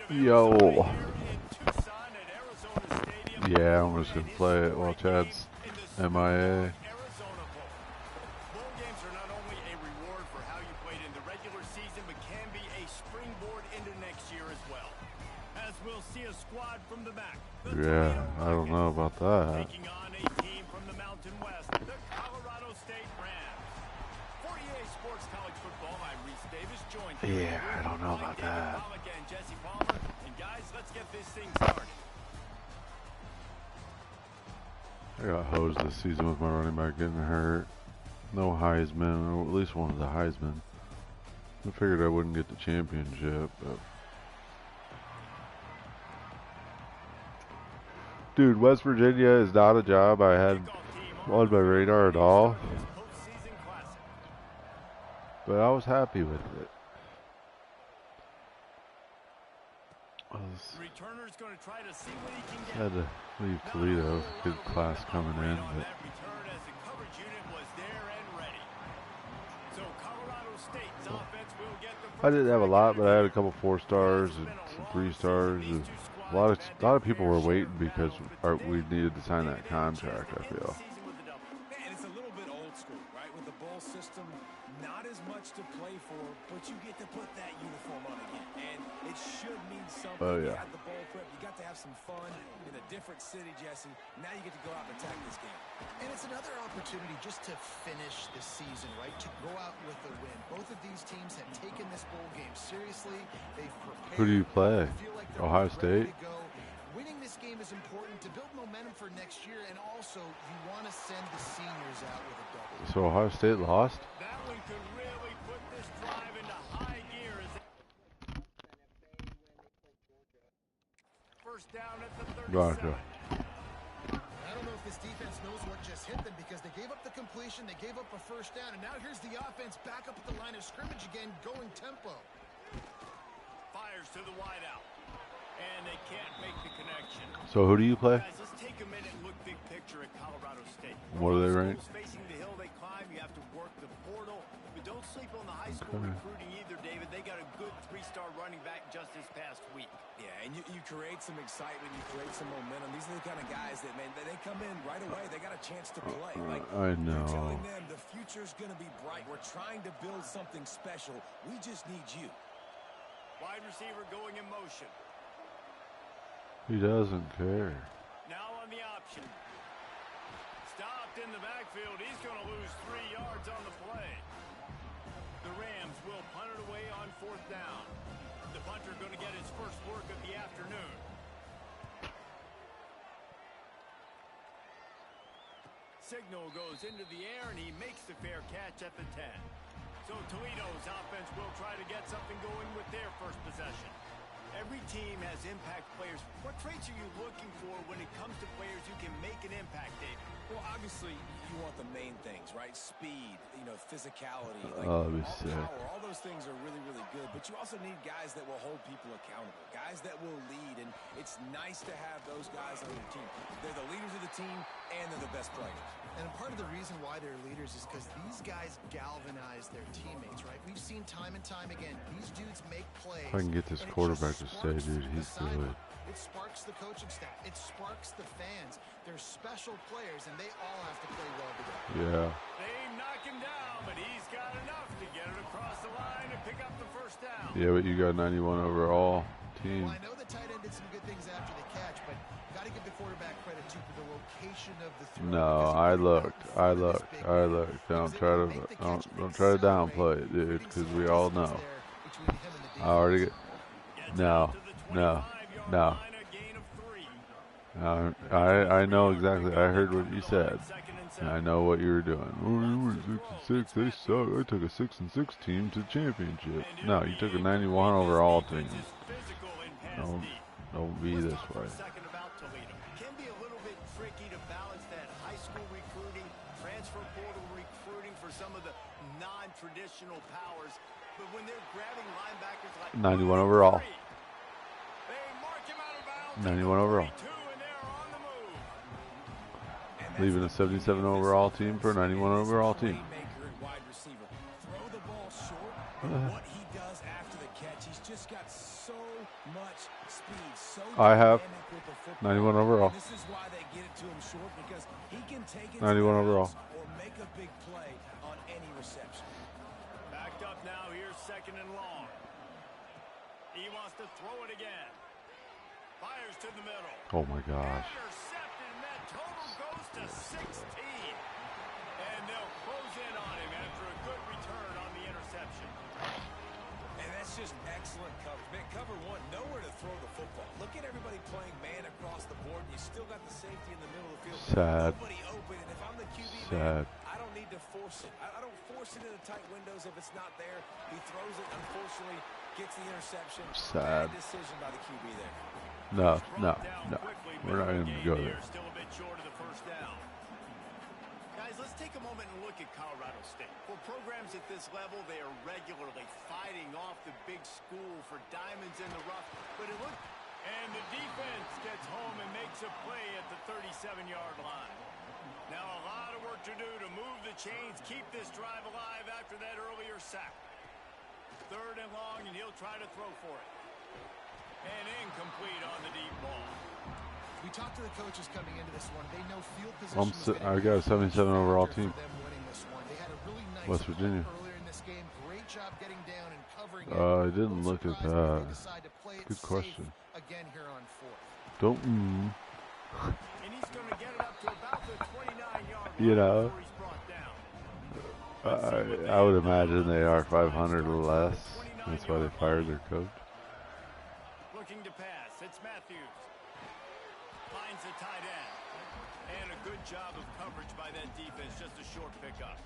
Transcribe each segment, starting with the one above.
Yo. Yeah, I'm just gonna play it while Chad's MIA. Bowl games are not only a reward for how you played in the regular season, but can be a springboard into next year as well. As we'll see a squad from the back. Yeah, I don't know about that. Taking on a team from the Mountain West, the Colorado State Rams. For EA Sports College Football, I'm Reese Davis, joined Yeah, I don't know about that. and Jesse Palmer. And guys, let's get this thing started. I got hosed this season with my running back getting hurt. No Heisman, or at least one of the Heisman. I figured I wouldn't get the championship, but... Dude, West Virginia is not a job I had on my radar at all. But I was happy with it. Returner's going to try to see what he can get. Had to leave Toledo. Good class coming in. But I didn't have a lot, but I had a couple 4 stars and some 3 stars. And a lot of people were waiting because we needed to sign that contract, I feel. And it's a little bit old school, right? With the bowl system, not as much to play for, but you get to put that uniform on again. And it should mean something. Oh, yeah. You had the bowl prep, you got to have some fun in a different city, Jesse. Now you get to go out and attack this game. And it's another opportunity just to finish the season, right? To go out with a win. Both of these teams have taken this bowl game seriously. They've prepared. Who do you play? Ohio State? Winning this game is important to build momentum for next year, and also you want to send the seniors out with a double. So Ohio State lost? That one could really put this drive into high gear. First down at the 37. Gotcha. I don't know if this defense knows what just hit them, because they gave up the completion, they gave up a first down, and now here's the offense back up at the line of scrimmage again, going tempo. Fires to the wideout. And they can't make the connection. So who do you play? Guys, let's take a minute and look big picture at Colorado State. What are they ranked? Facing the hill they climb, you have to work the portal. But don't sleep on the high school recruiting either, David. They got a good 3-star running back just this past week. Yeah, and you create some excitement, you create some momentum. These are the kind of guys that, man, they come in right away. They got a chance to play. Like, I know. You're telling them the future's going to be bright. We're trying to build something special. We just need you. Wide receiver going in motion. He doesn't care. Now on the option. Stopped in the backfield. He's going to lose 3 yards on the play. The Rams will punt it away on 4th down. The punter going to get his first work of the afternoon. Signal goes into the air, and he makes the fair catch at the 10. So Toledo's offense will try to get something going with their first possession. Every team has impact players. What traits are you looking for when it comes to players who can make an impact, David? Well, obviously, you want the main things, right? Speed, physicality, power. All those things are really, really good. But you also need guys that will hold people accountable, guys that will lead. And it's nice to have those guys on your team. They're the leaders of the team, and they're the best players. And part of the reason why they're leaders is because these guys galvanize their teammates, right? We've seen time and time again, these dudes make plays. If I can get this quarterback to stay, dude, he's good. It sparks the coaching staff. It sparks the fans. They're special players, and they all have to play well together. Yeah. They knock him down, but he's got enough to get it across the line and pick up the first down. Yeah, but you got 91 overall team. Well, I know the tight end did some good things after the catch, but got to give the quarterback credit too for the location of the throw. No, I looked. Don't try to downplay it, dude, because we all know. I already get. No. I know exactly. I heard what you said. I know what you were doing. Oh, you were 6-6. They suck. I took a 6-6 team to championship. No, you took a 91 overall team. Don't be this way. Can be a little bit tricky to balance that high school recruiting, transfer portal recruiting for some of the non-traditional powers. But when they're grabbing linebackers like 91 overall. they mark him out of bounds. 91 overall. And they're on the move. Leaving a 77 overall team for a 91 overall team. Throw the ball short, and what he does after the catch, he's just got so much speed, so I have dynamic with the football. 91 overall. This is why they get it to him short, because he can take it 91 overall. or make a big play on any reception. Backed up now. Here's second and long. He wants to throw it again. Fires to the middle. Oh my gosh. Intercepted, and that total goes to 16. And they'll close in on him after a good return on the interception. And that's just excellent coverage. Man, cover one, nowhere to throw the football. Look at everybody playing man across the board, and you still got the safety in the middle of the field. Sad. Nobody open, and if I'm the QB, Sad. man, I don't need to force it. I don't force it into tight windows if it's not there. He throws it, unfortunately, gets the interception. Sad. Bad decision by the QB there. No. We're not going to go there. Still a bit short of the first down. Guys, let's take a moment and look at Colorado State. For programs at this level, they are regularly fighting off the big school for diamonds in the rough. But it looked, and the defense gets home and makes a play at the 37-yard line. Now a lot of work to do to move the chains, keep this drive alive after that earlier sack. Third and long, and he'll try to throw for it. And incomplete on the deep ball. We talked to the coaches coming into this one. They know field position. I got a 77 overall team. They had a really nice West Virginia. earlier in this game. Great job getting down and covering it. I didn't look at that. Good question. Again here on fourth. Don't. And he's going to get it up to about the 29-yard line You know. before he's brought down. I would imagine they are 500 or less. That's why they fired their coach. Looking to pass. It's Matthews. Finds the tight end. And a good job of coverage by that defense. Just a short pickup.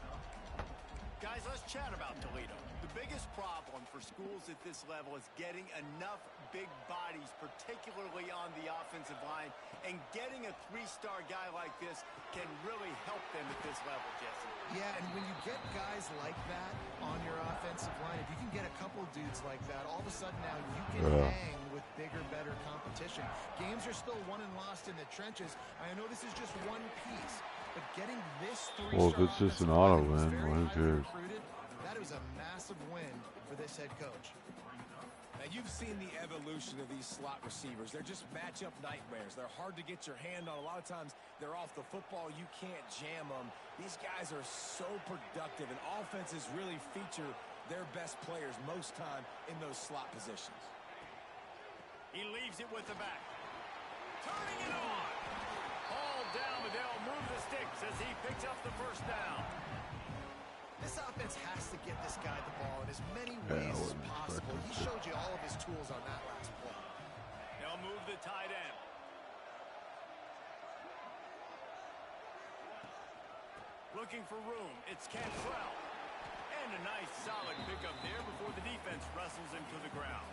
Guys, let's chat about Toledo. The biggest problem for schools at this level is getting enough big bodies, particularly on the offensive line. And getting a three-star guy like this can really help them at this level, Jesse. Yeah, and when you get guys like that on your offensive line, if you can get a couple dudes like that, all of a sudden now you can hang with bigger, better competition. Games are still won and lost in the trenches. I know this is just one piece, but getting this three-star Well, if it's just an auto win, why who cares? That is a massive win for this head coach. Now, you've seen the evolution of these slot receivers. They're just matchup nightmares. They're hard to get your hand on. A lot of times, they're off the football. You can't jam them. These guys are so productive, and offenses really feature their best players most time in those slot positions. He leaves it with the back. Turning it on. Ball down, but they'll move the sticks as he picks up the first down. This offense has to get this guy the ball in as many ways as possible. He showed you all of his tools on that last play. They'll move the tight end. Looking for room. It's Cantrell. And a nice solid pickup there before the defense wrestles him to the ground.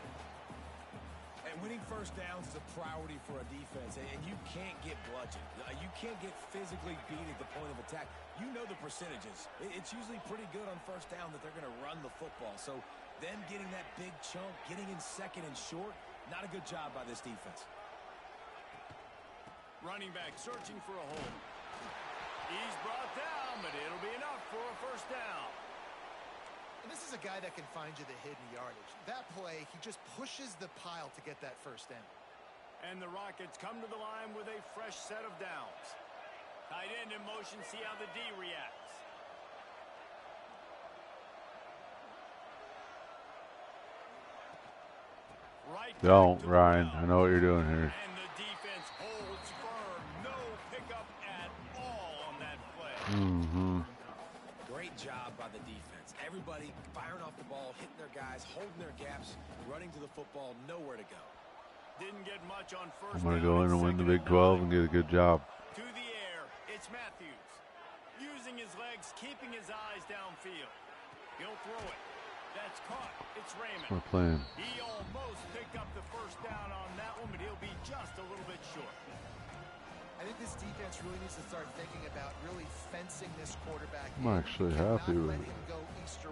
And winning first downs is a priority for a defense, and you can't get bludgeoned. You can't get physically beat at the point of attack. You know the percentages. It's usually pretty good on first down that they're going to run the football. So them getting that big chunk, getting in second and short, not a good job by this defense. Running back searching for a hole. He's brought down, but it'll be enough for a first down. And this is a guy that can find you the hidden yardage. That play, he just pushes the pile to get that first down. And the Rockets come to the line with a fresh set of downs. Tight end in motion, see how the D reacts. Right. Don't, Ryan. I know what you're doing here. And the defense holds firm. No pickup at all on that play. Great job by the defense. Everybody firing off the ball, hitting their guys, holding their gaps, running to the football, nowhere to go. Didn't get much on first I'm going to down go in and win the Big 12 9. and get a good job. To the air, it's Matthews. Using his legs, keeping his eyes downfield. He'll throw it. That's caught. It's Raymond. We're playing. He almost picked up the first down on that one, but he'll be just a little bit short. I think this defense really needs to start thinking about really fencing this quarterback. I'm actually happy with it.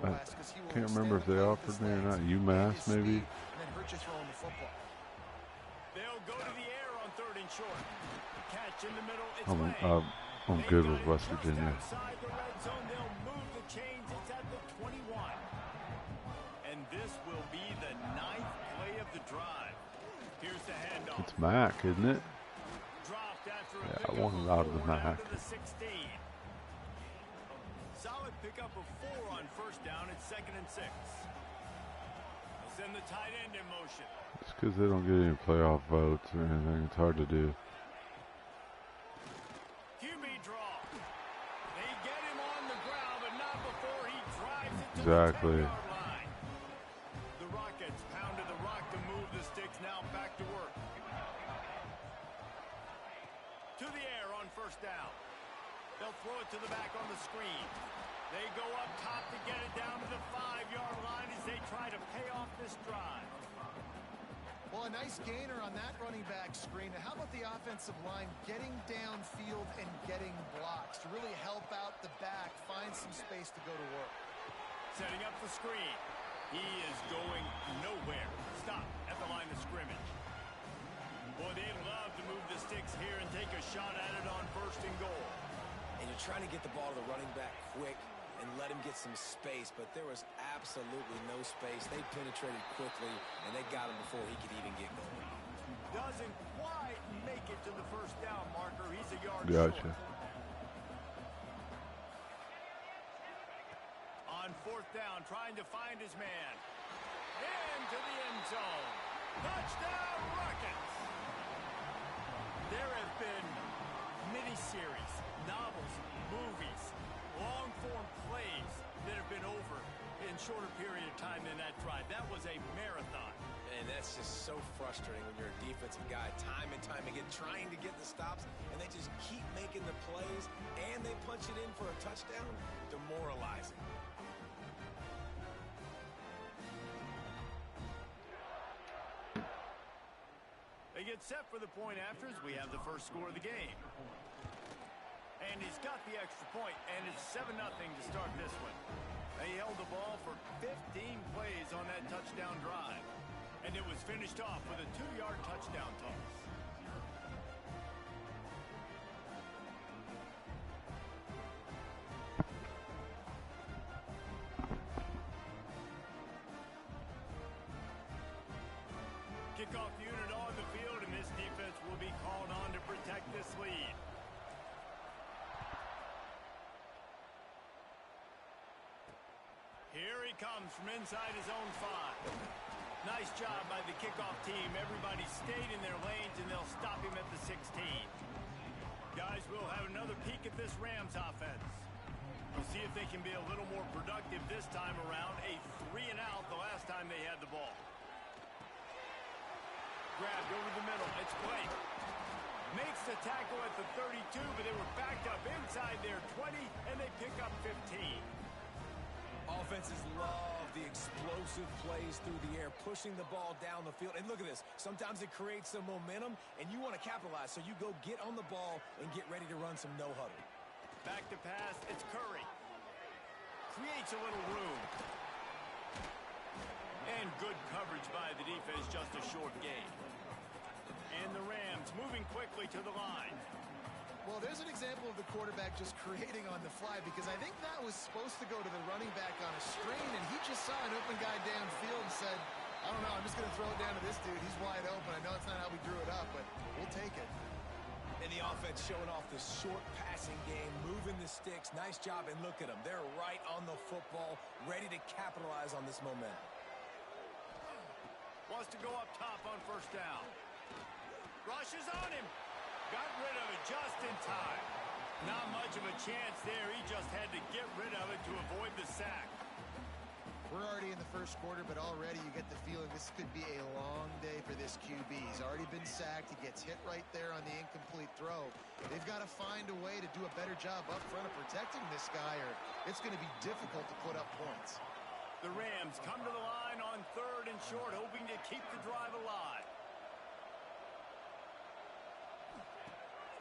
I can't remember if they offered me or not. UMass, maybe? And then hurt you throwing the football. They'll go to the air on 3rd and short. Catch in the middle. It's I'm good with West Virginia. Outside the red zone, they'll move the chains. It's at the 21. And this will be the 9th play of the drive. Here's the handoff. It's Mac, isn't it? Dropped after a Yeah, I pickup want it of out of the 4 Mac. after the 16. Solid pickup of 4 on first down. It's 2nd and 6. They'll send the tight end in motion. It's because they don't get any playoff votes or anything. It's hard to do. QB draw. They get him on the ground, but not before he drives it to Exactly. the 10-yard line. The Rockets pounded the rock to move the sticks. Now back to work. To the air on first down. They'll throw it to the back on the screen. They go up top to get it down to the 5-yard line as they try to pay off this drive. Well, a nice gainer on that running back screen. Now, how about the offensive line getting downfield and getting blocks to really help out the back, find some space to go to work? Setting up the screen. He is going nowhere. Stop at the line of scrimmage. Boy, they love to move the sticks here and take a shot at it on 1st and goal. And you're trying to get the ball to the running back quick and let him get some space, but there was absolutely no space. They penetrated quickly, and they got him before he could even get going. Doesn't quite make it to the first down marker. He's a yard Gotcha. short. On 4th down, trying to find his man. Into the end zone. Touchdown, Rockets! There have been miniseries, novels, movies, long-form plays that have been over in shorter period of time than that drive. That was a marathon. And that's just so frustrating when you're a defensive guy time and time again trying to get the stops, and they just keep making the plays, and they punch it in for a touchdown. Demoralizing. They get set for the point afters. We have the first score of the game. And he's got the extra point, and it's 7-0 to start this one. They held the ball for 15 plays on that touchdown drive. And it was finished off with a 2-yard touchdown toss. Kickoff unit on the field, and this defense will be called on to protect this lead. Here he comes from inside his own 5. Nice job by the kickoff team. Everybody stayed in their lanes, and they'll stop him at the 16. Guys, we'll have another peek at this Rams offense. We'll see if they can be a little more productive this time around. A 3-and-out the last time they had the ball. Grabbed over the middle. It's Blake. Makes the tackle at the 32, but they were backed up inside their 20, and they pick up 15. Offenses love the explosive plays through the air, pushing the ball down the field. And look at this. Sometimes it creates some momentum, and you want to capitalize. So you go get on the ball and get ready to run some no-huddle. Back to pass. It's Curry. Creates a little room. And good coverage by the defense, just a short gain. And the Rams moving quickly to the line. Well, there's an example of the quarterback just creating on the fly, because I think that was supposed to go to the running back on a screen, and he just saw an open guy downfield and said, I don't know, I'm just going to throw it down to this dude. He's wide open. I know it's not how we drew it up, but we'll take it. And the offense showing off the short passing game, moving the sticks. Nice job, and look at them. They're right on the football, ready to capitalize on this momentum. Wants to go up top on first down. Rushes on him. Got rid of it just in time. Not much of a chance there. He just had to get rid of it to avoid the sack. We're already in the first quarter, but already you get the feeling this could be a long day for this QB. He's already been sacked. He gets hit right there on the incomplete throw. They've got to find a way to do a better job up front of protecting this guy, or it's going to be difficult to put up points. The Rams come to the line on 3rd and short, hoping to keep the drive alive.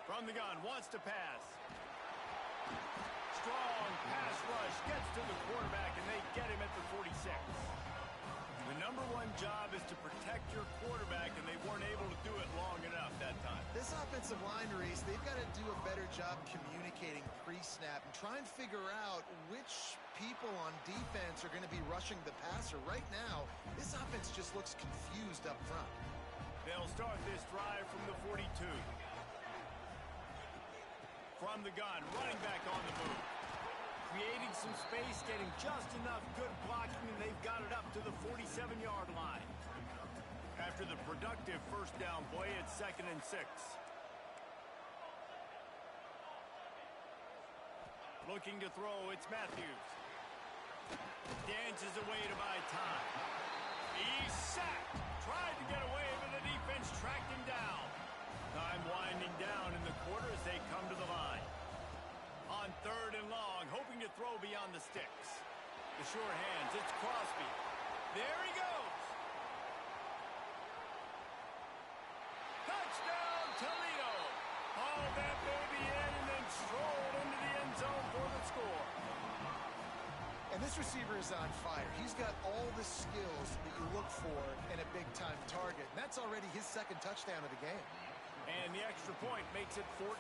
From the gun, wants to pass. Strong pass rush, gets to the quarterback, and they get him at the 46. The number one job is to protect your quarterback, and they weren't able to do it long enough that time. This offensive line, Reese, they've got to do a better job communicating pre-snap and try and figure out which people on defense are going to be rushing the passer. Right now, this offense just looks confused up front. They'll start this drive from the 42. From the gun, running back on the move. Creating some space, getting just enough good blocking, and they've got it up to the 47-yard line. After the productive first down play, it's 2nd and 6. Looking to throw, it's Matthews. Dances away to buy time. He's sacked. Tried to get away, but the defense tracked him down. Time winding down in the quarter as they come to the line. On 3rd and long, hoping to throw beyond the sticks. The sure hands, it's Crosby. There he goes. Touchdown, Toledo. Hauled that baby in and then strolled into the end zone for the score. And this receiver is on fire. He's got all the skills that you look for in a big-time target. And that's already his 2nd touchdown of the game. And the extra point makes it 14-0.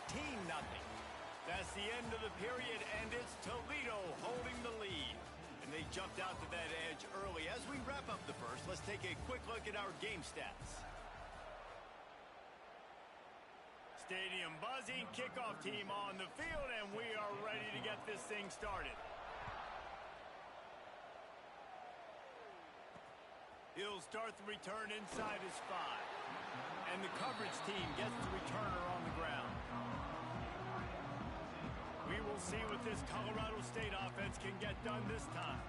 That's the end of the period, and it's Toledo holding the lead. And they jumped out to that edge early. As we wrap up the first, let's take a quick look at our game stats. Stadium buzzing, kickoff team on the field, and we are ready to get this thing started. He'll start the return inside his 5. And the coverage team gets the returner on the ground. We will see what this Colorado State offense can get done this time.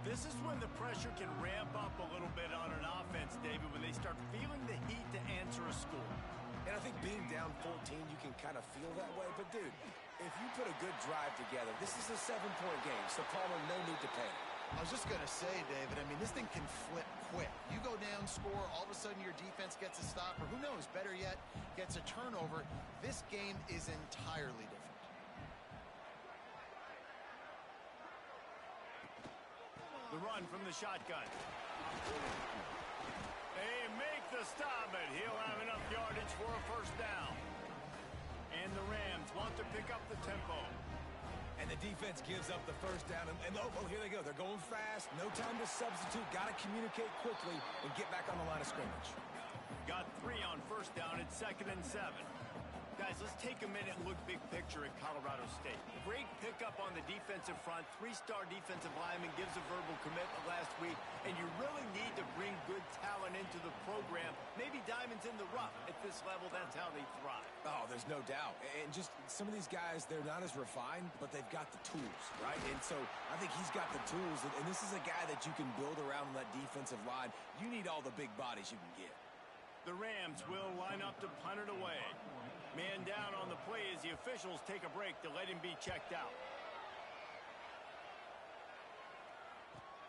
This is when the pressure can ramp up a little bit on an offense, David, when they start feeling the heat to answer a score. And I think being down 14, you can kind of feel that way. But, dude, if you put a good drive together, this is a 7-point game. So, Palmer, no need to panic. I was just going to say, David, I mean, this thing can flip quick. You go down, score, all of a sudden your defense gets a stop, or who knows, better yet, gets a turnover. This game is entirely different. The run from the shotgun. They make the stop, but he'll have enough yardage for a first down. And the Rams want to pick up the tempo. And the defense gives up the first down. And oh, here they go. They're going fast. No time to substitute. Got to communicate quickly and get back on the line of scrimmage. Got 3 on first down. It's 2nd and 7. Guys, let's take a minute and look big picture at Colorado State. Great pickup on the defensive front. 3-star defensive lineman gives a verbal commitment last week. And you really need to bring good talent into the program. Maybe diamonds in the rough. At this level, that's how they thrive. Oh, there's no doubt. And just some of these guys, they're not as refined, but they've got the tools, right? And so I think he's got the tools. And this is a guy that you can build around on that defensive line. You need all the big bodies you can get. The Rams will line up to punt it away. Man down on the play as the officials take a break to let him be checked out.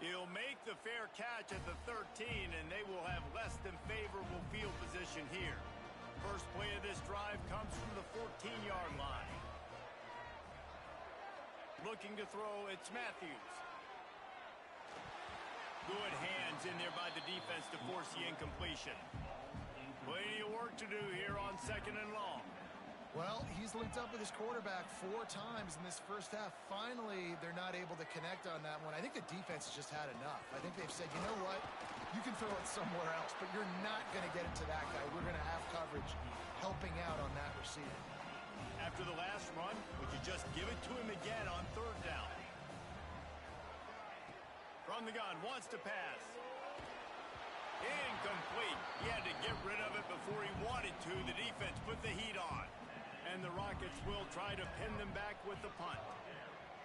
He'll make the fair catch at the 13, and they will have less than favorable field position here. First play of this drive comes from the 14-yard line. Looking to throw, it's Matthews. Good hands in there by the defense to force the incompletion. Plenty of work to do here on 2nd and long. Well, he's linked up with his quarterback 4 times in this first half. Finally, they're not able to connect on that one. I think the defense has just had enough. I think they've said, you know what? You can throw it somewhere else, but you're not going to get it to that guy. We're going to have coverage helping out on that receiver. After the last run, would you just give it to him again on 3rd down? From the gun, wants to pass. Incomplete. He had to get rid of it before he wanted to. The defense put the heat on. And the Rockets will try to pin them back with the punt.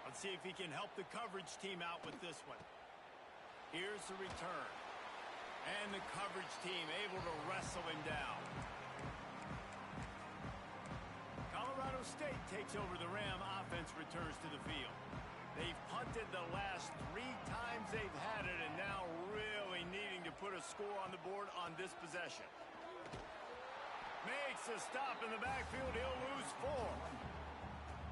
Let's see if he can help the coverage team out with this one. Here's the return. And the coverage team able to wrestle him down. Colorado State takes over the Ram. Offense returns to the field. They've punted the last 3 times they've had it, and now really needing to put a score on the board on this possession. Makes a stop in the backfield. He'll lose 4.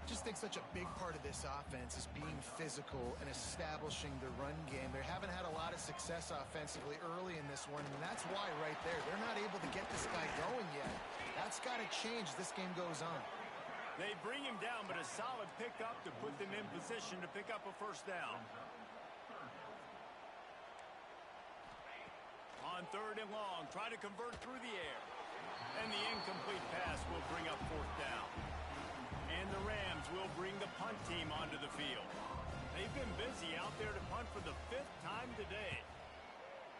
Just think such a big part of this offense is being physical and establishing the run game. They haven't had a lot of success offensively early in this one, and that's why right there. They're not able to get this guy going yet. That's got to change as this game goes on. They bring him down, but a solid pickup to put them in position to pick up a 1st down. On 3rd and long, try to convert through the air. And the incomplete pass will bring up 4th down. And the Rams will bring the punt team onto the field. They've been busy out there to punt for the 5th time today.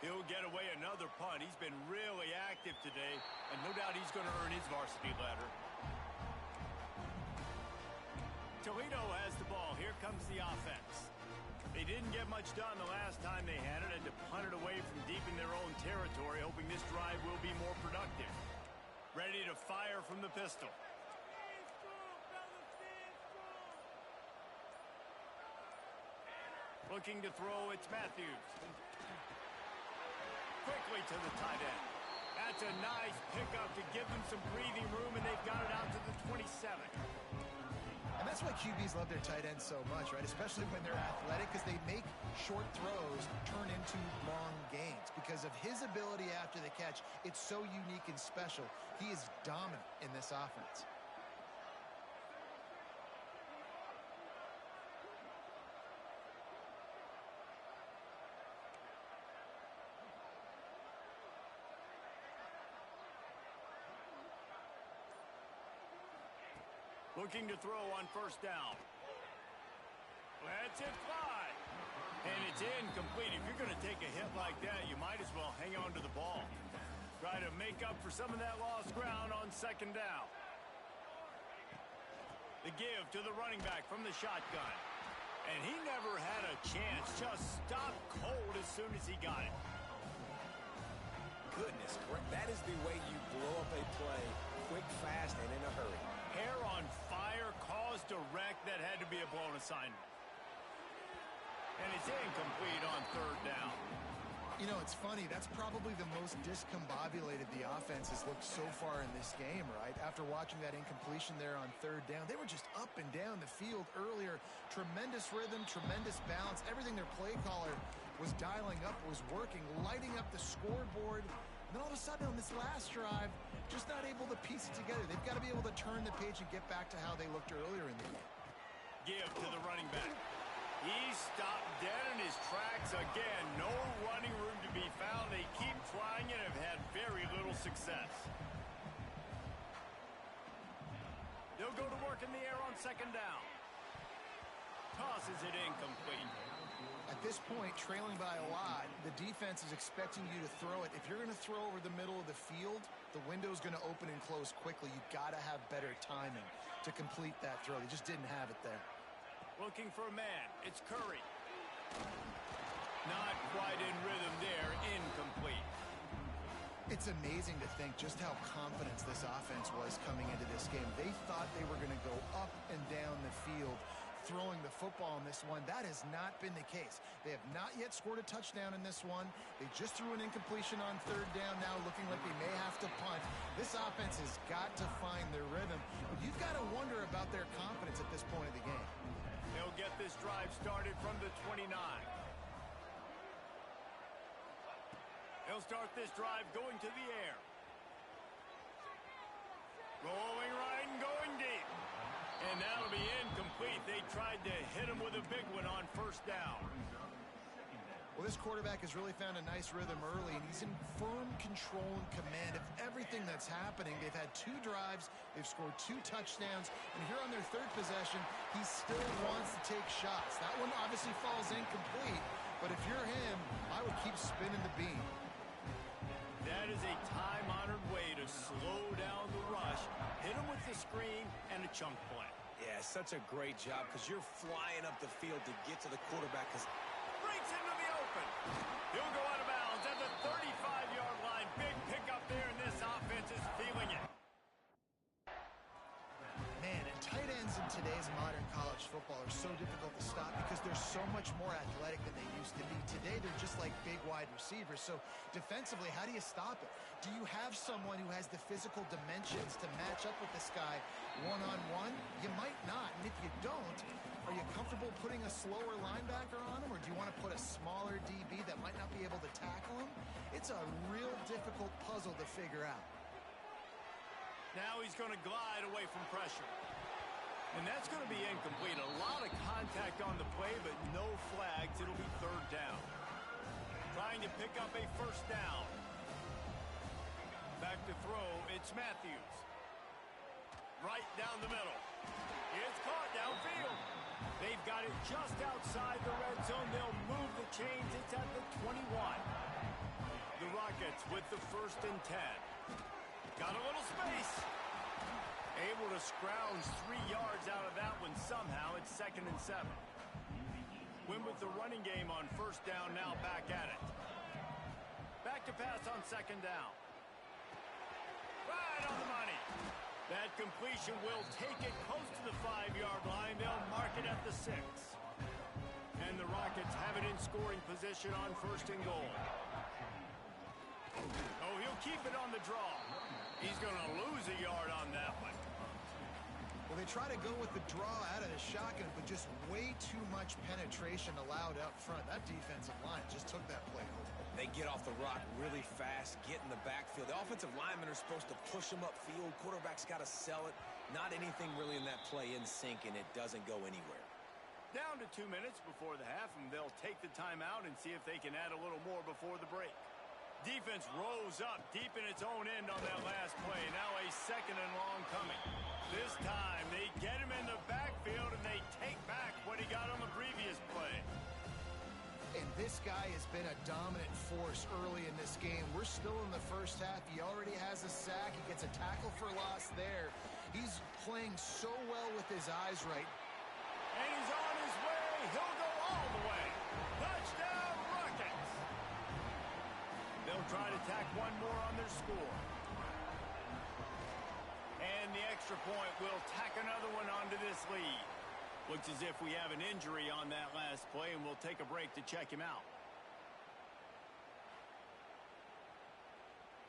He'll get away another punt. He's been really active today, and no doubt he's going to earn his varsity letter. Toledo has the ball. Here comes the offense. They didn't get much done the last time they had it, and to punt it away from deep in their own territory, hoping this drive will be more productive. Ready to fire from the pistol. Looking to throw, it's Matthews. Quickly to the tight end. That's a nice pickup to give them some breathing room, and they've got it out to the 27. And that's why QBs love their tight ends so much, right? Especially when they're athletic, because they make short throws turn into long gains. Because of his ability after the catch, it's so unique and special. He is dominant in this offense. Looking to throw on 1st down. Lets it fly. And it's incomplete. If you're going to take a hit like that, you might as well hang on to the ball. Try to make up for some of that lost ground on 2nd down. The give to the running back from the shotgun. And he never had a chance. Just stopped cold as soon as he got it. Goodness, that is the way you blow up a play, quick, fast, and in a hurry. Hair on fire, caused a wreck. That had to be a blown assignment. And it's incomplete on 3rd down. You know, it's funny. That's probably the most discombobulated the offense has looked so far in this game, right? After watching that incompletion there on 3rd down, they were just up and down the field earlier. Tremendous rhythm, tremendous balance. Everything their play caller was dialing up was working, lighting up the scoreboard. And then all of a sudden on this last drive, just not able to piece it together. They've got to be able to turn the page and get back to how they looked earlier in the game. Give to the running back. He stopped dead in his tracks again. No running room to be found. They keep trying and have had very little success. They'll go to work in the air on 2nd down. Tosses it incomplete. At this point, trailing by a lot, the defense is expecting you to throw it. If you're going to throw over the middle of the field, the window's going to open and close quickly. You've got to have better timing to complete that throw. They just didn't have it there. Looking for a man. It's Curry. Not quite in rhythm there. Incomplete. It's amazing to think just how confident this offense was coming into this game. They thought they were going to go up and down the field throwing the football in this one. That has not been the case. They have not yet scored a touchdown in this one. They just threw an incompletion on 3rd down, now looking like they may have to punt. This offense has got to find their rhythm, but you've got to wonder about their confidence at this point of the game. They'll get this drive started from the 29. They'll start this drive going to the air. Rolling right and going And that'll be incomplete. They tried to hit him with a big one on first down. Well, this quarterback has really found a nice rhythm early, and he's in firm control and command of everything that's happening. They've had 2 drives. They've scored 2 touchdowns. And here on their 3rd possession, he still wants to take shots. That one obviously falls incomplete, but if you're him, I would keep spinning the beam. That is a time-honored way to slow down the rush, hit him with the screen, and a chunk play. Yeah, such a great job because you're flying up the field to get to the quarterback because Breaks into the open. He'll go out of bounds at the 35-yard line. Big pickup there, and this offense is feeling it. Man, and tight ends in today's modern college football are so difficult to stop because they're so much more athletic than they used to be. Today, they're just like big wide receivers. So defensively, how do you stop it? Do you have someone who has the physical dimensions to match up with this guy one-on-one? You might not. And if you don't, are you comfortable putting a slower linebacker on him, or do you want to put a smaller DB that might not be able to tackle him? It's a real difficult puzzle to figure out. Now he's going to glide away from pressure. And that's going to be incomplete. A lot of contact on the play, but no flags. It'll be 3rd down. Trying to pick up a first down. Back to throw, it's Matthews. Right down the middle. It's caught downfield. They've got it just outside the red zone. They'll move the chains. It's at the 21. The Rockets with the 1st and 10. Got a little space. Able to scrounge 3 yards out of that one somehow. It's 2nd and 7. Win with the running game on first down, now back at it. Back to pass on 2nd down. Right on the money. That completion will take it close to the 5-yard line. They'll mark it at the 6. And the Rockets have it in scoring position on 1st and goal. Oh, he'll keep it on the draw. He's going to lose a yard on that one. Well, they try to go with the draw out of the shotgun, but just way too much penetration allowed up front. That defensive line just took that play home. they get off the rock really fast, get in the backfield. The offensive linemen are supposed to push them upfield. Quarterback's got to sell it. Not anything really in that play in sync, and it doesn't go anywhere. Down to 2 minutes before the half, and they'll take the timeout and see if they can add a little more before the break. Defense rose up deep in its own end on that last play. Now a 2nd and long coming. This time they get him in the backfield and they take back what he got on the previous play. And this guy has been a dominant force early in this game. We're still in the first half. He already has a sack. He gets a tackle for loss there. He's playing so well with his eyes right. And he's on his way. He'll go all the way. Touchdown, Rockets. They'll try to tack one more on their score. And the extra point will tack another one onto this lead. Looks as if we have an injury on that last play, and we'll take a break to check him out.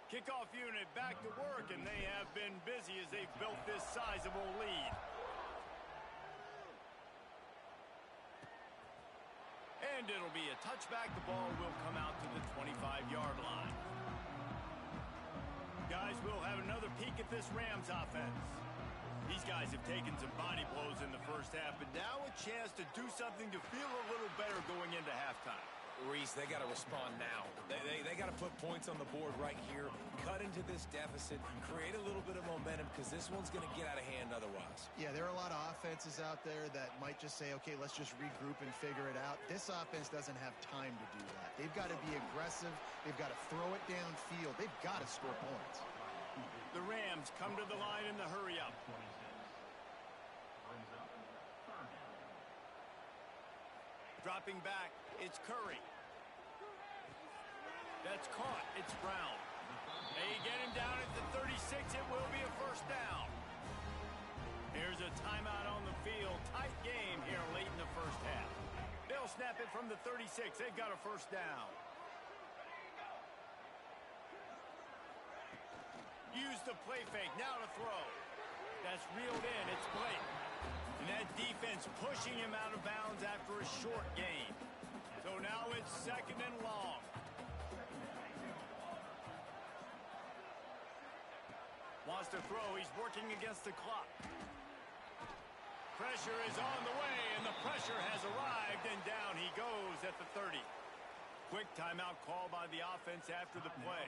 Kickoff unit back to work, and they have been busy as they've built this sizable lead. And it'll be a touchback. The ball will come out to the 25-yard line. Guys, we'll have another peek at this Rams offense. These guys have taken some body blows in the first half, but now a chance to do something to feel a little better going into halftime. Reese, they got to respond now. They got to put points on the board right here, cut into this deficit, create a little bit of momentum, because this one's going to get out of hand otherwise. Yeah, there are a lot of offenses out there that might just say, okay, let's just regroup and figure it out. This offense doesn't have time to do that. They've got to be aggressive. They've got to throw it downfield. They've got to score points. The Rams come to the line in the hurry-up. Dropping back, it's Curry. That's caught, it's Brown. They get him down at the 36, it will be a first down. Here's a timeout on the field. Tight game here late in the first half. They'll snap it from the 36, they've got a first down. Use the play fake, now to throw. That's reeled in, it's Blake. And that defense pushing him out of bounds after a short gain. So now it's 2nd and long. Wants to throw, he's working against the clock. Pressure is on the way, and the pressure has arrived, and down he goes at the 30. Quick timeout call by the offense after the play.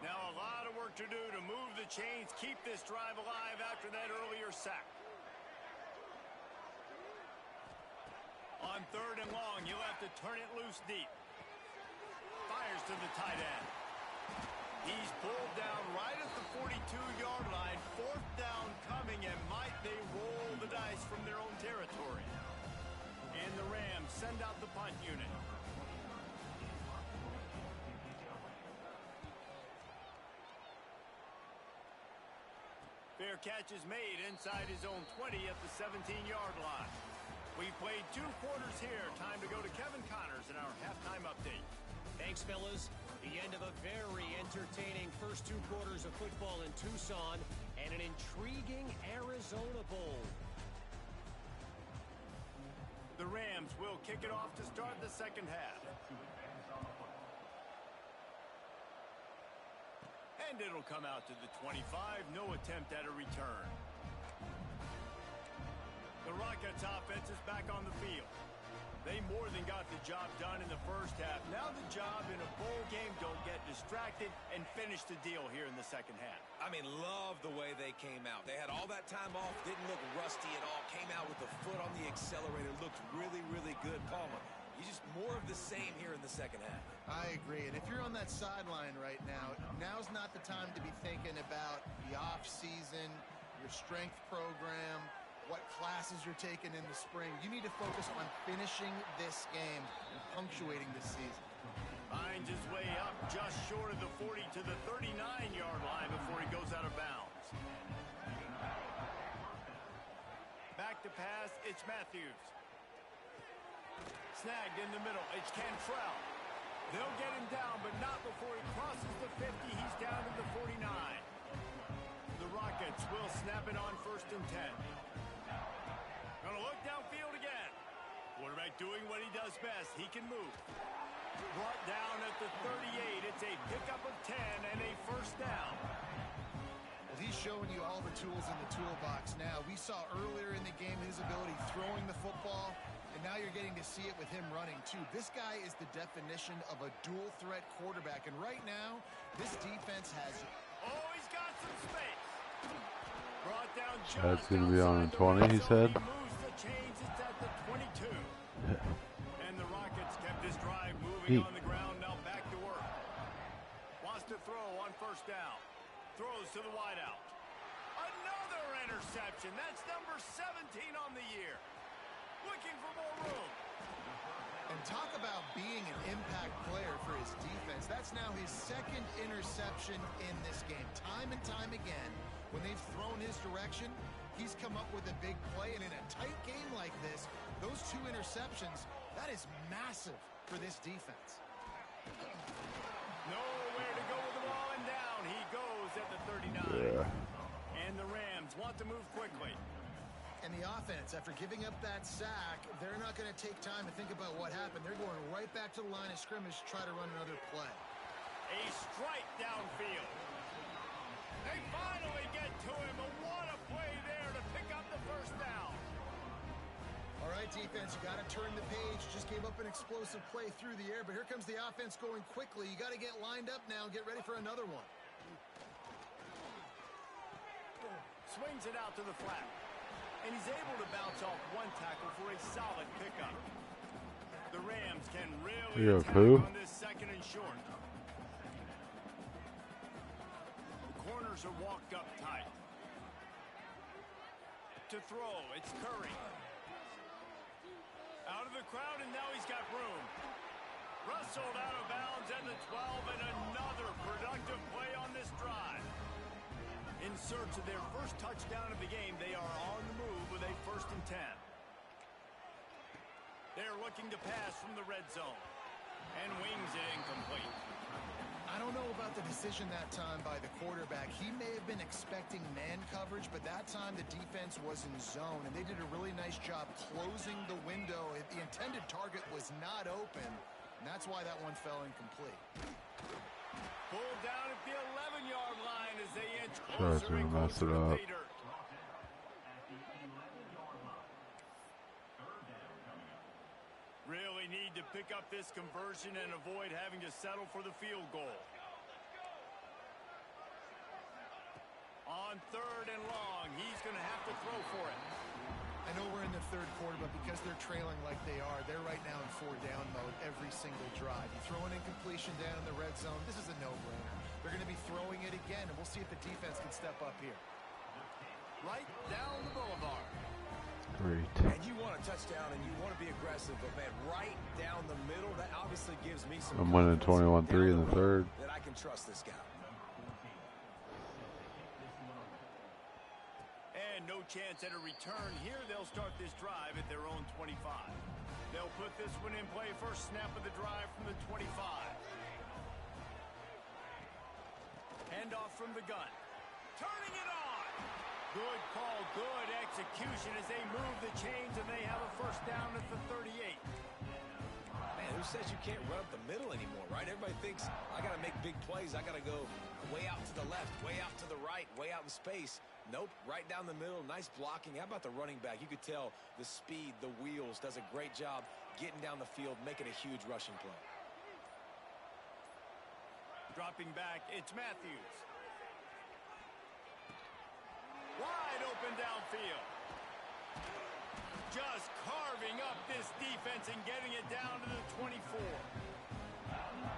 Now a lot of work to do to move the chains, keep this drive alive after that earlier sack. On 3rd and long, you'll have to turn it loose deep. Fires to the tight end. He's pulled down right at the 42-yard line. 4th down coming, and might they roll the dice from their own territory. And the Rams send out the punt unit. Fair catch is made inside his own 20 at the 17-yard line. We've played 2 quarters here. Time to go to Kevin Connors in our halftime update. Thanks, fellas. The end of a very entertaining first 2 quarters of football in Tucson and an intriguing Arizona Bowl. The Rams will kick it off to start the second half. And it'll come out to the 25. No attempt at a return. The Rockets offense is back on the field. They more than got the job done in the first half. Now the job in a bowl game, don't get distracted and finish the deal here in the second half. I mean, love the way they came out. They had all that time off, didn't look rusty at all, came out with the foot on the accelerator, looked really, really good. Palmer, you just more of the same here in the second half. I agree, and if you're on that sideline right now, now's not the time to be thinking about the off-season, your strength program, what classes you're taking in the spring. You need to focus on finishing this game and punctuating this season. Finds his way up just short of the 40 to the 39-yard line before he goes out of bounds. Back to pass, it's Matthews. Snagged in the middle, it's Cantrell. They'll get him down, but not before he crosses the 50. He's down to the 49. The Rockets will snap it on 1st and 10. Gonna look downfield again. Quarterback doing what he does best. He can move. Brought down at the 38. It's a pickup of 10 and a 1st down. Well, he's showing you all the tools in the toolbox now. We saw earlier in the game his ability throwing the football, and now you're getting to see it with him running too. This guy is the definition of a dual threat quarterback, and right now this defense has it. Oh, he's got some space. Brought down just That's going to be on the 20, he said. Change, it's at the 22. And the Rockets kept this drive moving on the ground. Now back to work. Wants to throw on 1st down. Throws to the wideout. Another interception. That's number 17 on the year. Looking for more room. And talk about being an impact player for his defense. That's now his 2nd interception in this game. Time and time again, when they've thrown his direction, he's come up with a big play, and in a tight game like this, those 2 interceptions, that is massive for this defense. Nowhere to go with the ball, and down he goes at the 39. Yeah. And the Rams want to move quickly. And the offense, after giving up that sack, they're not going to take time to think about what happened. They're going right back to the line of scrimmage to try to run another play. A strike downfield. They finally get to him, but what a play there to pick up the 1st down. All right, defense, you got to turn the page. Just gave up an explosive play through the air, but here comes the offense going quickly. You got to get lined up now and get ready for another one. Swings it out to the flat. And he's able to bounce off one tackle for a solid pickup. The Rams can really attack on this 2nd and short. The corners are walked up tight. To throw, it's Curry. Out of the crowd, and now he's got room. Rustled out of bounds at the 12, and another productive play on this drive. In search of their first touchdown of the game, they are on the move with a 1st and 10. They're looking to pass from the red zone. And wings it incomplete. I don't know about the decision that time by the quarterback. He may have been expecting man coverage, but that time the defense was in zone, and they did a really nice job closing the window. The intended target was not open, and that's why that one fell incomplete. Pulled down at the 11-yard line as they inch Tries closer to and mess closer it to up. pay dirt. pick up this conversion and avoid having to settle for the field goal. On 3rd and long, he's going to have to throw for it. I know we're in the 3rd quarter, but because they're trailing like they are, they're right now in 4-down mode every single drive. You throw an incompletion down in the red zone, this is a no-brainer. They're going to be throwing it again, and we'll see if the defense can step up here. Right down the boulevard. Great. And you want a touchdown, and you want to be aggressive, but, man, right down the middle, that obviously gives me some I'm winning 21-3 in the 3rd. that I can trust this guy. And no chance at a return here. They'll start this drive at their own 25. They'll put this one in play. First snap of the drive from the 25. Handoff from the gun. Turning it on. Good call, good execution as they move the chains, and they have a first down at the 38. Man, who says you can't run up the middle anymore, right? Everybody thinks, I got to make big plays. I got to go way out to the left, way out to the right, way out in space. Nope, right down the middle. Nice blocking. How about the running back? You could tell the speed, the wheels, does a great job getting down the field, making a huge rushing play. Dropping back, it's Matthews. Wide open downfield. Just carving up this defense and getting it down to the 24.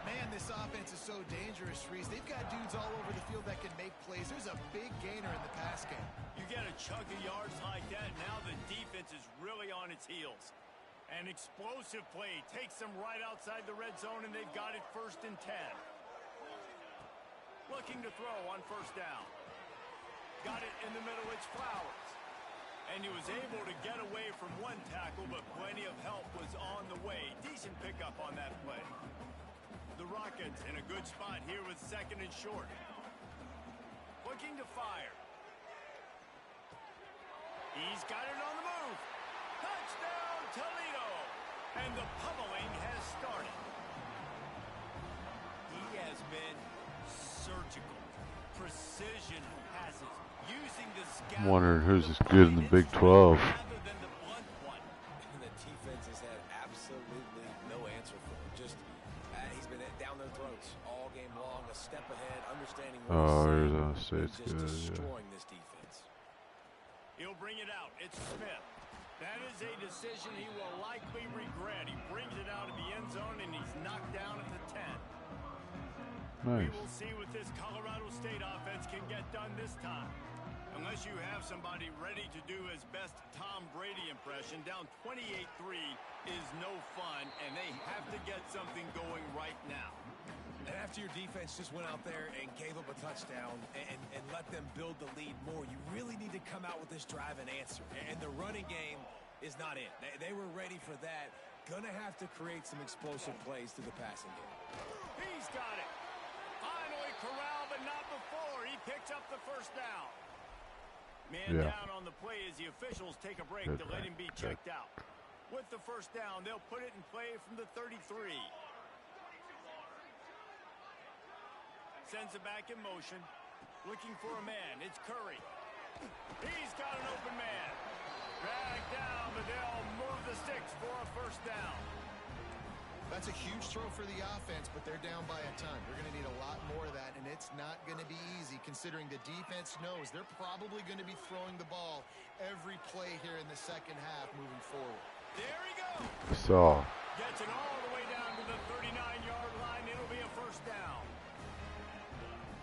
Man, this offense is so dangerous, Reese. They've got dudes all over the field that can make plays. There's a big gainer in the pass game. You get a chunk of yards like that, now the defense is really on its heels. An explosive play takes them right outside the red zone, and they've got it 1st and 10. Looking to throw on 1st down. Got it in the middle, it's Flowers. And he was able to get away from one tackle, but plenty of help was on the way. Decent pickup on that play. The Rockets in a good spot here with 2nd and short. Looking to fire. He's got it on the move. Touchdown, Toledo. And the pummeling has started. He has been surgical. Precision passes. Using the I'm wondering who's as good in the Big 12. rather than the blunt one. And the defense has had absolutely no answer for him. Just, he's been down their throats all game long, a step ahead, understanding what Oh, he's here's saying, a and State's just good, yeah. destroying this defense. He'll bring it out. It's Smith. That is a decision he will likely regret. He brings it out of the end zone, and he's knocked down at the 10. We Nice. will see what this Colorado State offense can get done this time. Unless you have somebody ready to do his best Tom Brady impression, down 28-3 is no fun, and they have to get something going right now. And after your defense just went out there and gave up a touchdown and let them build the lead more, you really need to come out with this drive and answer. And the running game is not it. They were ready for that. Gonna have to create some explosive plays through the passing game. He's got it. Finally corralled, but not before. He picks up the 1st down. Man down on the play as the officials take a break to let him be checked out. With the 1st down, they'll put it in play from the 33. Sends it back in motion. Looking for a man. It's Curry. He's got an open man. Dragged down, but they'll move the sticks for a 1st down. That's a huge throw for the offense, but they're down by a ton. They're going to need a lot more of that, and it's not going to be easy considering the defense knows they're probably going to be throwing the ball every play here in the 2nd half moving forward. There he goes. So, Gets it all the way down to the 39-yard line. It'll be a 1st down.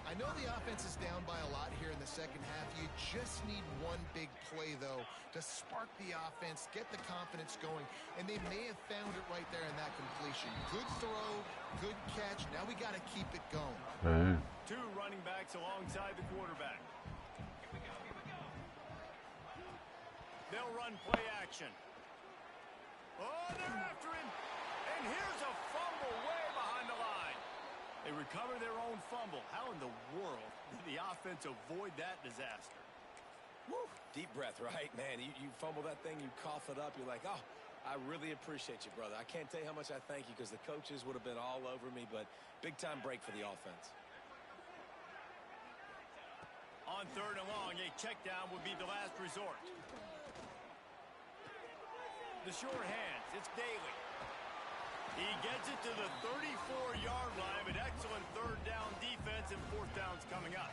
I know the offense is down by a lot here in the 2nd half. You just need one big play, though, to spark the offense, get the confidence going, and they may have found it right there in that completion. Good throw, good catch. Now we got to keep it going. okay. 2 running backs alongside the quarterback. They'll run play action. Oh, they're after him. And here's a fumble way behind the line. They recover their own fumble. How in the world did the offense avoid that disaster? Woo, deep breath, right? Man, you fumble that thing, you cough it up, you're like, oh, I really appreciate you, brother. I can't tell you how much I thank you because the coaches would have been all over me, but big-time break for the offense. On 3rd and long, a check down would be the last resort. The short hands, it's Daly. He gets it to the 34-yard line, but excellent third down defense, and fourth down's coming up.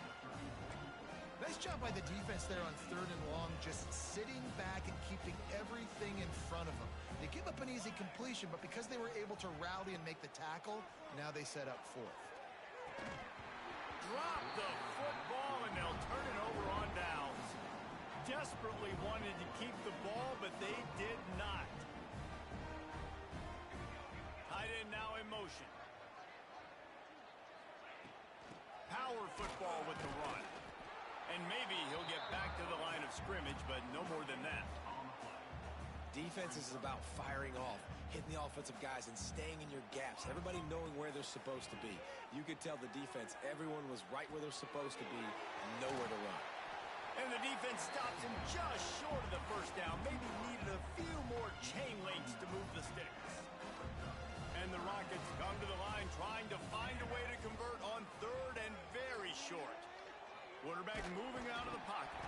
Nice job by the defense there on third and long, just sitting back and keeping everything in front of them. They give up an easy completion, but because they were able to rally and make the tackle, now they set up fourth. Drop the football, and they'll turn it over on downs. Desperately wanted to keep the ball, but they did not. Tight end now in motion. Power football with the run. And maybe he'll get back to the line of scrimmage, but no more than that. Defense is about firing off, hitting the offensive guys, and staying in your gaps. Everybody knowing where they're supposed to be. You could tell the defense, everyone was right where they're supposed to be, nowhere to run. And the defense stops him just short of the first down. Maybe needed a few more chain links to move the sticks. And the Rockets come to the line trying to find a way to convert on third and very short. Quarterback moving out of the pocket.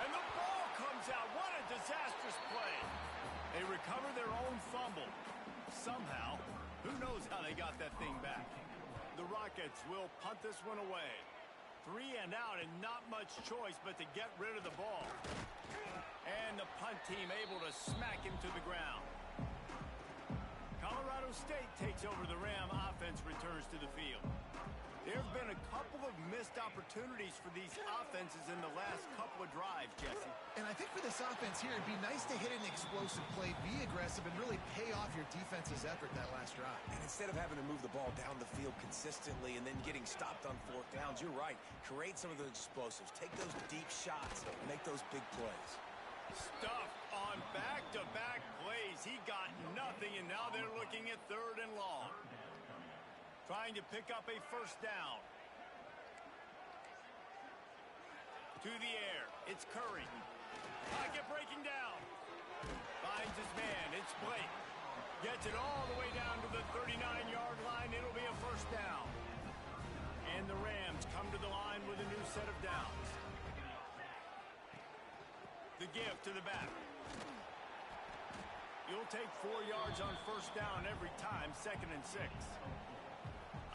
And the ball comes out. What a disastrous play. They recover their own fumble. Somehow, who knows how they got that thing back. The Rockets will punt this one away. 3 and out and not much choice but to get rid of the ball. And the punt team able to smack him to the ground. Colorado State takes over the Ram. Offense returns to the field. There have been a couple of missed opportunities for these offenses in the last couple of drives, Jesse. And I think for this offense here, it'd be nice to hit an explosive play, be aggressive, and really pay off your defense's effort that last drive. And instead of having to move the ball down the field consistently and then getting stopped on fourth downs, you're right. Create some of those explosives. Take those deep shots. Make those big plays. Stuffed on back-to-back plays. He got nothing, and now they're looking at third and long. Trying to pick up a first down. To the air. It's Curry. Pocket breaking down. Finds his man. It's Blake. Gets it all the way down to the 39-yard line. It'll be a first down. And the Rams come to the line with a new set of downs. The give to the back. You'll take 4 yards on first down every time, 2nd and 6.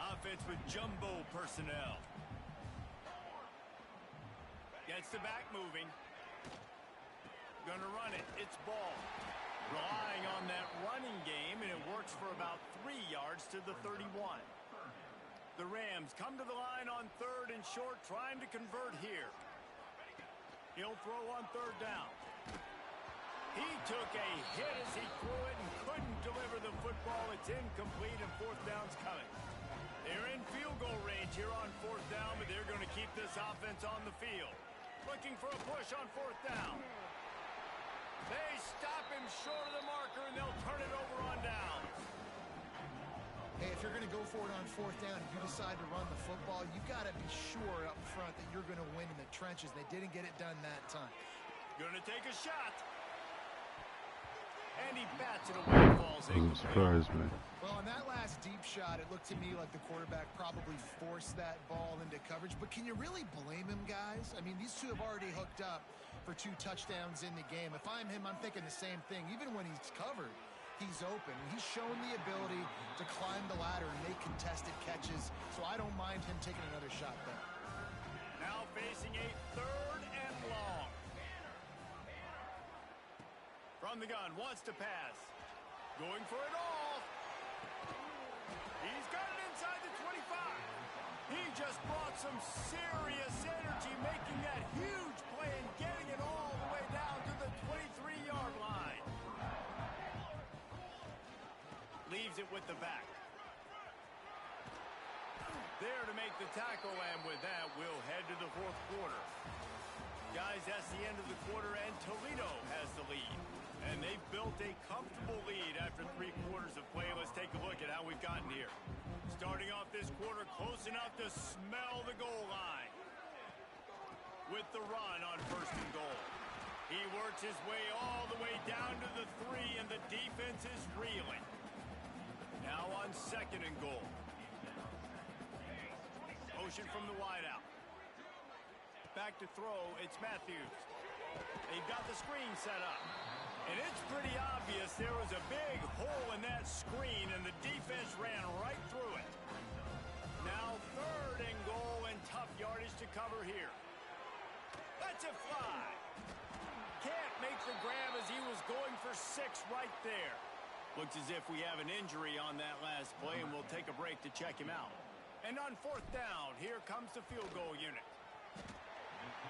Offense with jumbo personnel. Gets the back moving. Gonna run it. It's Ball. Relying on that running game, and it works for about 3 yards to the 31. The Rams come to the line on third and short, trying to convert here. He'll throw on third down. He took a hit as he threw it and couldn't deliver the football. It's incomplete, and fourth down's coming. They're in field goal range here on fourth down, but they're going to keep this offense on the field. Looking for a push on fourth down. They stop him short of the marker, and they'll turn it over on downs. Hey, if you're going to go for it on fourth down and you decide to run the football, you've got to be sure up front that you're going to win in the trenches. They didn't get it done that time. Going to take a shot. And he bats it away. Falls in. Doesn't surprise me. Well, on that last deep shot, it looked to me like the quarterback probably forced that ball into coverage. But can you really blame him, guys? I mean, these two have already hooked up for 2 touchdowns in the game. If I'm him, I'm thinking the same thing. Even when he's covered, he's open. He's shown the ability to climb the ladder and make contested catches. So I don't mind him taking another shot there. Now facing a third and long. From the gun, wants to pass. Going for it all. He's got it inside the 25. He just brought some serious energy, making that huge play and getting it all the way down to the 23-yard line. Leaves it with the back. There to make the tackle, and with that, we'll head to the fourth quarter. Guys, that's the end of the quarter, and Toledo has the lead. And they've built a comfortable lead after 3 quarters of play. Let's take a look at how we've gotten here. Starting off this quarter, close enough to smell the goal line. With the run on first and goal. He works his way all the way down to the 3, and the defense is reeling. Now on second and goal. Motion from the wideout. Back to throw, it's Matthews. They've got the screen set up. And it's pretty obvious there was a big hole in that screen, and the defense ran right through it. Now 3rd and goal, and tough yardage to cover here. That's a fly. Can't make the grab as he was going for 6 right there. Looks as if we have an injury on that last play, and we'll take a break to check him out. And on 4th down, here comes the field goal unit.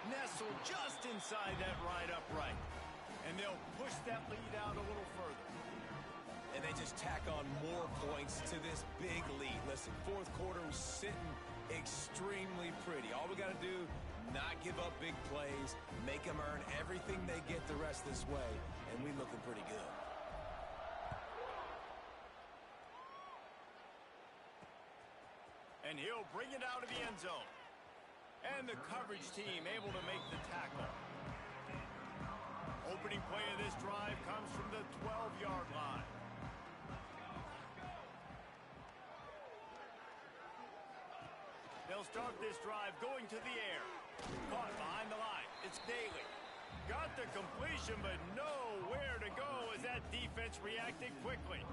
Nestled just inside that right upright. And they'll push that lead out a little further. And they just tack on more points to this big lead. Listen, 4th quarter was sitting extremely pretty. All we got to do, not give up big plays, make them earn everything they get the rest this way, and we looking pretty good. And he'll bring it out of the end zone. And the coverage team able to make the tackle. Opening play of this drive comes from the 12-yard line. They'll start this drive going to the air. Caught behind the line. It's Daly. Got the completion, but nowhere to go as that defense reacted quickly.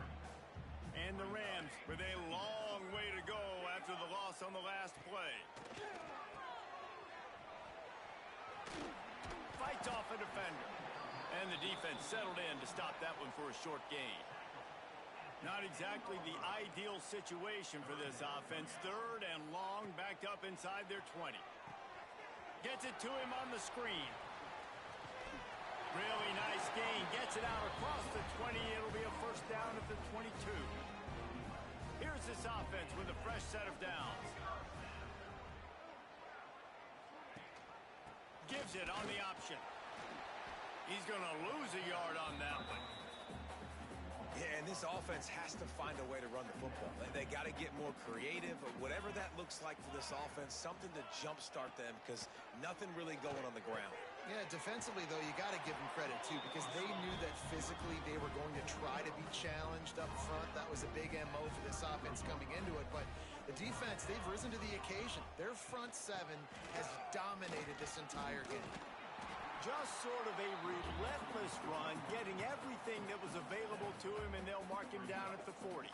And the Rams with a long way to go after the loss on the last play. Fights off a defender. And the defense settled in to stop that one for a short gain. Not exactly the ideal situation for this offense. 3rd and long, backed up inside their 20. Gets it to him on the screen. Really nice gain. Gets it out across the 20. It'll be a 1st down at the 22. Here's this offense with a fresh set of downs. Gives it on the option. He's going to lose a yard on that one. Yeah, and this offense has to find a way to run the football. They got to get more creative, or whatever that looks like for this offense, something to jumpstart them, because nothing really going on the ground. Yeah, defensively, though, you got to give them credit, too, because they knew that physically they were going to try to be challenged up front. That was a big MO for this offense coming into it, but the defense, they've risen to the occasion. Their front 7 has dominated this entire game. Just sort of a relentless run, getting everything that was available to him, and they'll mark him down at the 40.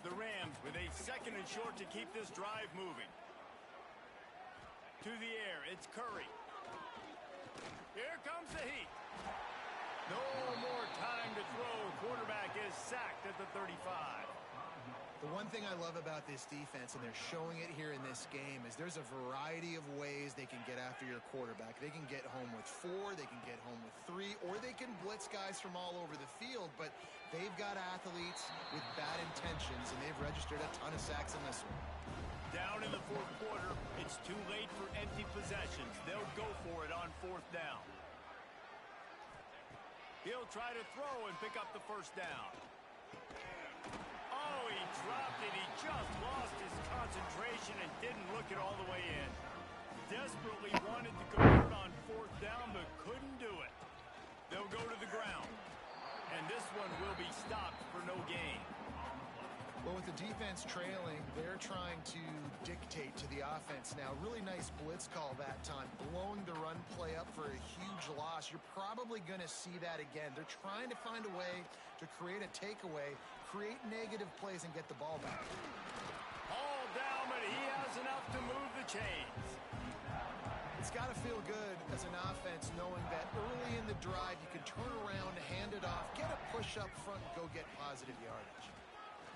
The Rams with a 2nd and short to keep this drive moving. To the air, it's Curry. Here comes the heat. No more time to throw. Quarterback is sacked at the 35. The one thing I love about this defense, and they're showing it here in this game, is there's a variety of ways they can get after your quarterback. They can get home with 4, they can get home with 3, or they can blitz guys from all over the field, but they've got athletes with bad intentions, and they've registered a ton of sacks in this one. Down in the 4th quarter, it's too late for empty possessions. They'll go for it on 4th down. He'll try to throw and pick up the 1st down. Oh, he dropped it. He just lost his concentration and didn't look it all the way in. Desperately wanted to convert on 4th down, but couldn't do it. They'll go to the ground. And this one will be stopped for no gain. Well, with the defense trailing, they're trying to dictate to the offense now. Really nice blitz call that time, blowing the run play up for a huge loss. You're probably going to see that again. They're trying to find a way to create a takeaway, create negative plays, and get the ball back. All down, but he has enough to move the chains. It's got to feel good as an offense knowing that early in the drive you can turn around, hand it off, get a push up front, and go get positive yardage.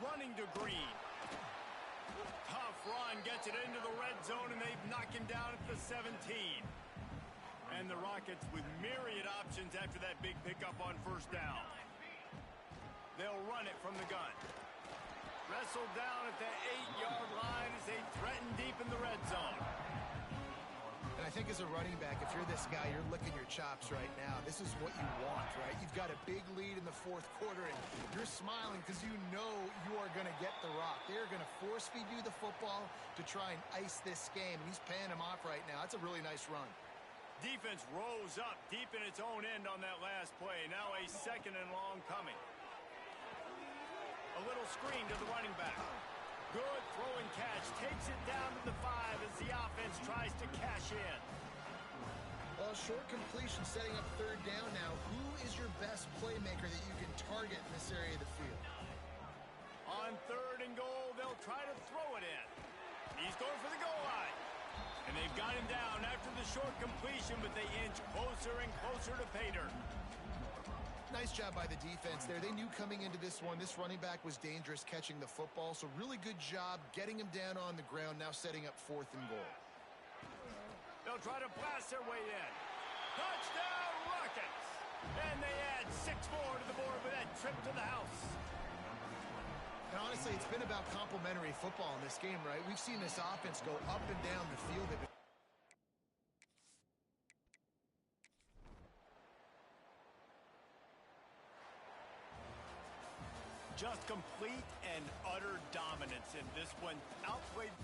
Running to Green. Tough run, gets it into the red zone, and they've knocked him down at the 17. And the Rockets with myriad options after that big pickup on 1st down. They'll run it from the gun. Wrestled down at the 8-yard line as they threaten deep in the red zone. And I think as a running back, if you're this guy, you're licking your chops right now. This is what you want, right? You've got a big lead in the 4th quarter, and you're smiling because you know you are going to get the rock. They're going to force-feed you the football to try and ice this game, and he's paying him off right now. That's a really nice run. Defense rose up deep in its own end on that last play. Now a 2nd and long coming. A little screen to the running back. Good throwing catch. Takes it down to the 5 as the offense tries to cash in. Well, short completion setting up third down now. Who is your best playmaker that you can target in this area of the field? On third and goal, they'll try to throw it in. He's going for the goal line. And they've got him down after the short completion, but they inch closer and closer to pay dirt. Nice job by the defense there. They knew coming into this one, this running back was dangerous catching the football, so really good job getting him down on the ground, now setting up fourth and goal. They'll try to blast their way in. Touchdown, Rockets! And they add 6 more to the board with that trip to the house. And honestly, it's been about complementary football in this game, right? We've seen this offense go up and down the field. Just complete and utter dominance in this one. Outplayed.